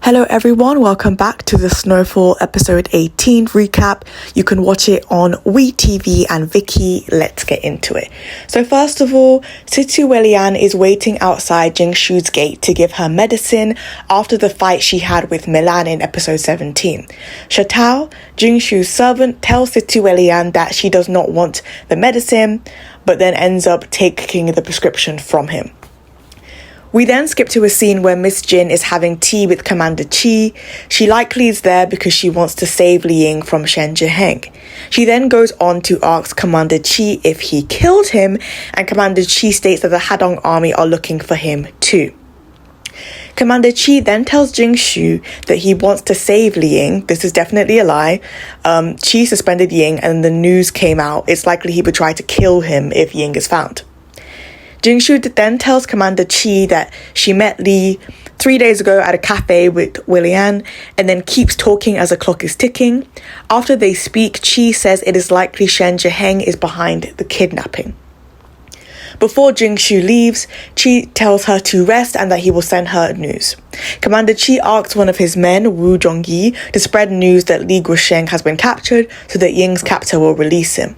Hello everyone, welcome back to the Snowfall episode 18 recap. You can watch it on WeTV and Viki. Let's get into it. So first of all, Situ Welian is waiting outside Jingshu's gate to give her medicine after the fight she had with Milan in episode 17. Shatao, Jingshu's servant, tells Situ Welian that she does not want the medicine, but then ends up taking the prescription from him. We then skip to a scene where Miss Jin is having tea with Commander Chi. She likely is there because she wants to save Leing from Shen Zhiheng. She then goes on to ask Commander Chi if he killed him, and Commander Chi states that the Hadong army are looking for him too. Commander Chi then tells Jingshu that he wants to save Leing. This is definitely a lie. Chi suspended Ying and the news came out. It's likely he would try to kill him if Ying is found. Jingshu then tells Commander Chi that she met Li 3 days ago at a cafe with Welian and then keeps talking as the clock is ticking. After they speak, Chi says it is likely Shen Zhiheng is behind the kidnapping. Before Jingshu leaves, Chi tells her to rest and that he will send her news. Commander Chi asks one of his men, Wu Zhongyi, to spread news that Li Guosheng has been captured so that Ying's captor will release him.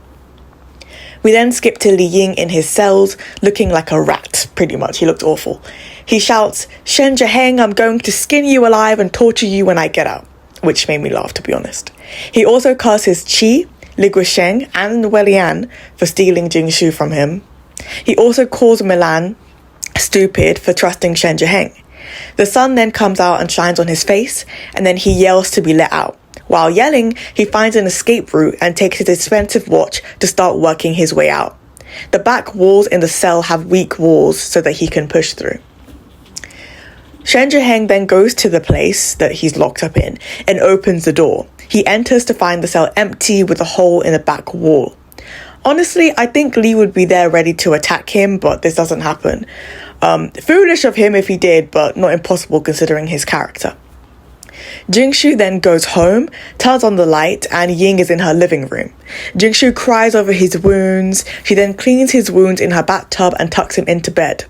We then skip to Leing in his cells, looking like a rat, pretty much. He looked awful. He shouts, "Shen Zhiheng, I'm going to skin you alive and torture you when I get out," which made me laugh, to be honest. He also curses Chi, Li Guosheng, and Welian for stealing Jingshu from him. He also calls Milan stupid for trusting Shen Zhiheng. The sun then comes out and shines on his face, and then he yells to be let out. While yelling, he finds an escape route and takes his expensive watch to start working his way out. The back walls in the cell have weak walls so that he can push through. Shen Zhiheng then goes to the place that he's locked up in and opens the door. He enters to find the cell empty with a hole in the back wall. Honestly, I think Li would be there ready to attack him, but this doesn't happen. Foolish of him if he did, but not impossible considering his character. Jingshu then goes home, turns on the light, and Ying is in her living room. Jingshu cries over his wounds. She then cleans his wounds in her bathtub and tucks him into bed.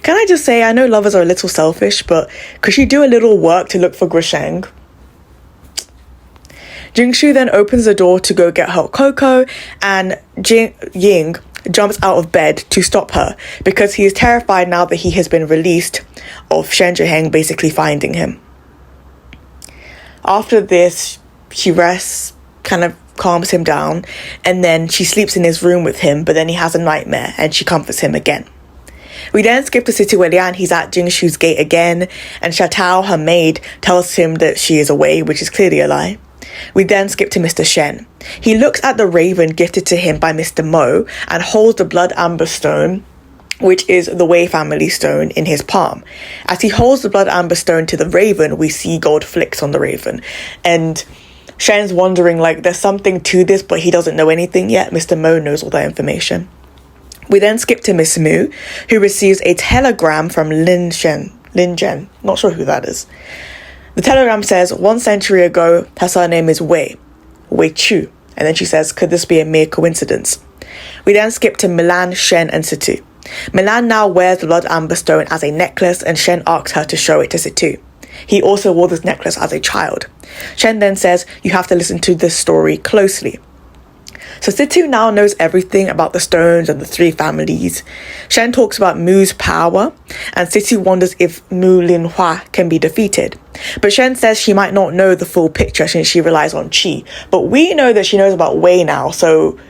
Can I just say, I know lovers are a little selfish, but could she do a little work to look for Guosheng? Jingshu then opens the door to go get hot cocoa, and Ying jumps out of bed to stop her because he is terrified now that he has been released of Shen Zhiheng basically finding him. After this, she rests, kind of calms him down, and then she sleeps in his room with him, but then he has a nightmare and she comforts him again. We then skip to Situ Welian. He's at Jingshu's gate again, and Shatao, her maid, tells him that she is away, which is clearly a lie. We then skip to Mr. Shen. He looks at the raven gifted to him by Mr. Mo and holds the blood amber stone, which is the Wei family stone, in his palm. As he holds the blood amber stone to the raven, we see gold flicks on the raven. And Shen's wondering, there's something to this, but he doesn't know anything yet. Mr. Mo knows all that information. We then skip to Miss Mu, who receives a telegram from Lin Zhen. Not sure who that is. The telegram says, 1 century ago, her surname is Wei Chu. And then she says, could this be a mere coincidence? We then skip to Milan, Shen, and Situ. Milan now wears the blood amber stone as a necklace, and Shen asks her to show it to Situ. He also wore this necklace as a child. Shen then says, you have to listen to this story closely. So Situ now knows everything about the stones and the 3 families. Shen talks about Mu's power, and Situ wonders if Mu Linhua can be defeated. But Shen says she might not know the full picture since she relies on Qi. But we know that she knows about Wei now, so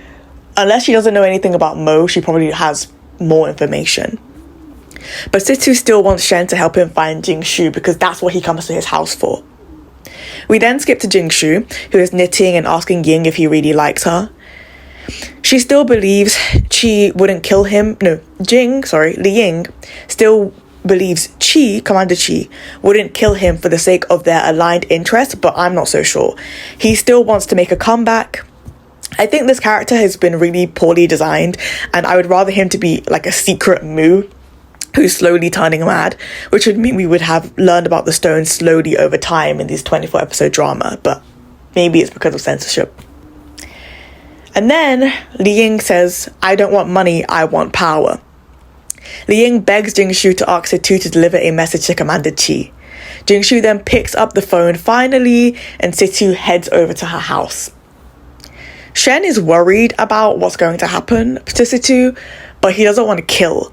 unless she doesn't know anything about Mo, she probably has more information. But Situ still wants Shen to help him find Jingshu because that's what he comes to his house for. We then skip to Jingshu, who is knitting and asking Ying if he really likes her. She still believes Chi wouldn't kill him. Leing still believes Commander Chi, wouldn't kill him for the sake of their aligned interests, but I'm not so sure. He still wants to make a comeback. I think this character has been really poorly designed, and I would rather him to be like a secret Mu who's slowly turning mad, which would mean we would have learned about the stones slowly over time in this 24-episode drama, but maybe it's because of censorship. And then Leing says, I don't want money, I want power. Leing begs Jingshu to ask Situ to deliver a message to Commander Chi. Jingshu then picks up the phone finally, and Situ heads over to her house. Shen is worried about what's going to happen to Situ, but he doesn't want to kill.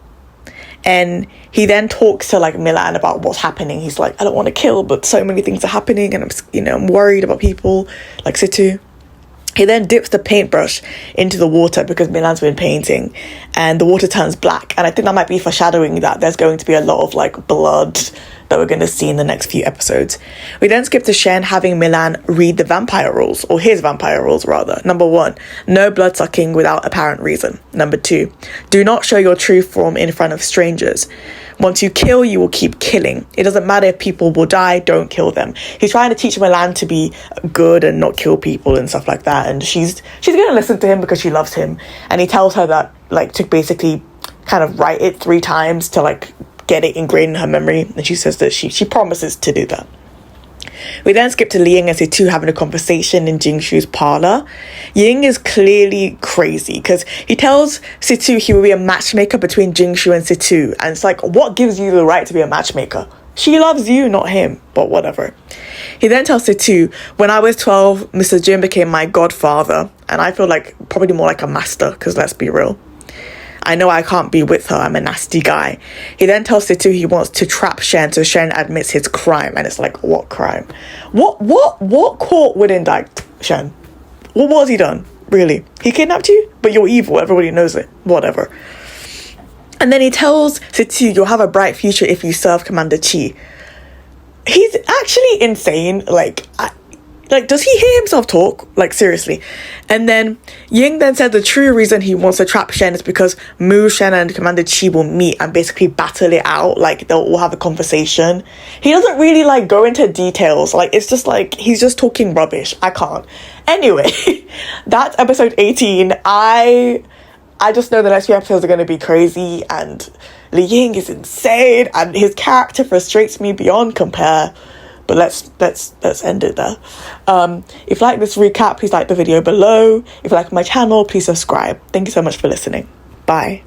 And he then talks to like Milan about what's happening. He's like, I don't want to kill, but so many things are happening, and I'm worried about people like Situ. He then dips the paintbrush into the water because Milan's been painting, and the water turns black. And I think that might be foreshadowing that there's going to be a lot of like blood that we're going to see in the next few episodes. We then skip to Shen having Milan read the vampire rules, or his vampire rules rather. Number 1, no blood sucking without apparent reason. Number 2, do not show your true form in front of strangers. Once you kill, you will keep killing. It doesn't matter if people will die, don't kill them. He's trying to teach Milan to be good and not kill people and stuff like that. And she's going to listen to him because she loves him. And he tells her that, like, to basically kind of write it 3 times to, like, get it ingrained in her memory. And she says that she promises to do that. We then skip to Leing and Situ having a conversation in Jingshu's parlor. Ying is clearly crazy because he tells Situ he will be a matchmaker between Jingshu and Situ. And it's like, what gives you the right to be a matchmaker? She loves you, not him, but whatever. He then tells Situ, when I was 12, Mr. Jin became my godfather. And I feel like probably more like a master, because let's be real. I know I can't be with her. I'm a nasty guy. He then tells Situ he wants to trap Shen, so Shen admits his crime. And it's like, what crime? What court would indict Shen? What has he done? Really? He kidnapped you? But you're evil. Everybody knows it. Whatever. And then he tells Situ, you'll have a bright future if you serve Commander Chi. He's actually insane. Like, does he hear himself talk? Like, seriously. And then Ying then said the true reason he wants to trap Shen is because Mu, Shen, and Commander Chi will meet and basically battle it out. Like, they'll all have a conversation. He doesn't really, like, go into details. Like, it's just, like, he's just talking rubbish. I can't. Anyway, that's episode 18. I just know the next few episodes are going to be crazy, and Leing is insane, and his character frustrates me beyond compare. But let's end it there. If you like this recap, please like the video below. If you like my channel, please subscribe. Thank you so much for listening. Bye.